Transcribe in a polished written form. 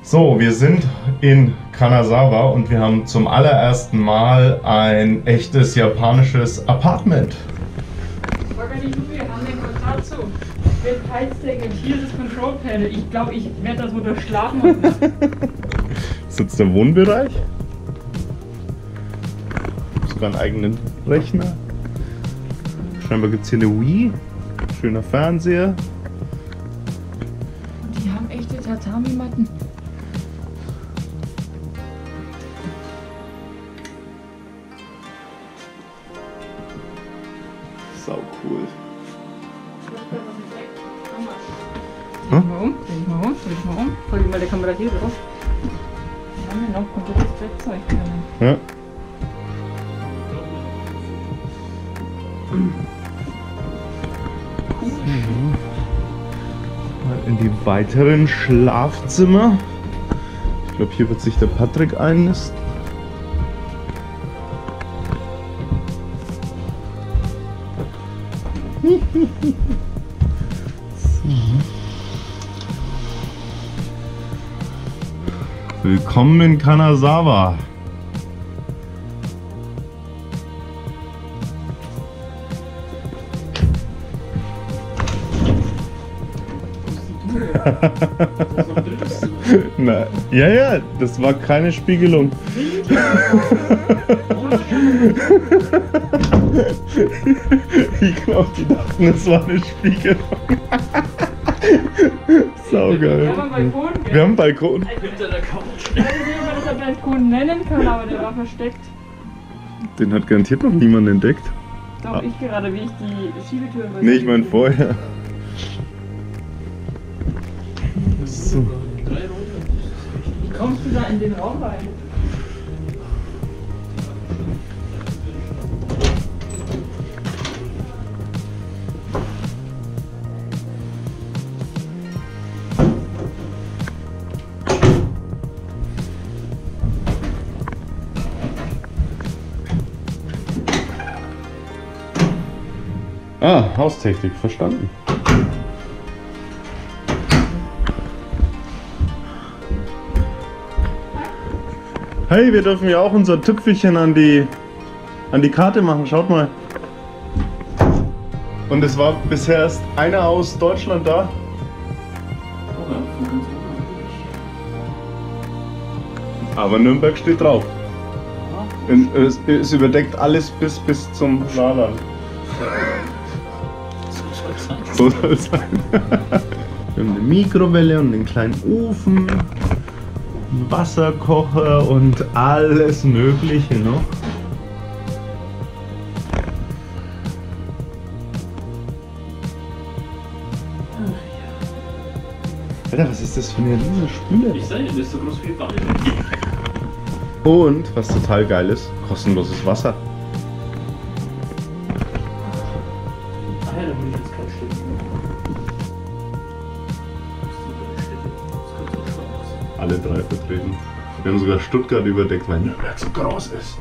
So, wir sind in Kanazawa und wir haben zum allerersten Mal ein echtes japanisches Apartment. Wir haben den Kontakt zu. Mit Heizdecke und hier ist das Control Panel. Ich glaube, ich werde da so durchschlafen. Ist jetzt der Wohnbereich? Sogar einen eigenen Rechner. Scheinbar gibt es hier eine Wii. Schöner Fernseher. Und die haben echte Tatami-Matten. Sau cool. Dreh dich mal um, dreh dich mal um, dreh dich mal um. Hol dir mal die Kamera hier drauf. Wir haben ja noch komplettes Bettzeug drin. Ja. Mal in die weiteren Schlafzimmer. Ich glaube, hier wird sich der Patrick einnisten. So. Willkommen in Kanazawa. Na, ja, das war keine Spiegelung. Ich glaube, die dachten, es war eine Spiegelung. Saugeil. Wir haben einen Balkon. Wir haben einen Balkon. Hinter der Couch. Ich weiß nicht, ob man das einen Balkon nennen kann, aber der war versteckt. Den hat garantiert noch niemand entdeckt. Doch, ich gerade, wie ich die Schiebetür über. Nee, ich meine vorher. So. Wie kommst du da in den Raum rein? Ah, Haustechnik, verstanden. Hey, wir dürfen ja auch unser Tüpfelchen an die Karte machen, schaut mal. Und es war bisher erst einer aus Deutschland da. Aber Nürnberg steht drauf. Es überdeckt alles bis zum Saarland. So soll es sein. Wir haben eine Mikrowelle und einen kleinen Ofen, einen Wasserkocher und alles Mögliche noch. Alter, was ist das für eine riesige Spüle? Ich sage, das ist so groß wie Ball. Und, was total geil ist, kostenloses Wasser. Ah ja, da muss ich jetzt kein Stück. Alle drei vertreten. Wir haben sogar Stuttgart überdeckt, weil Nürnberg so groß ist.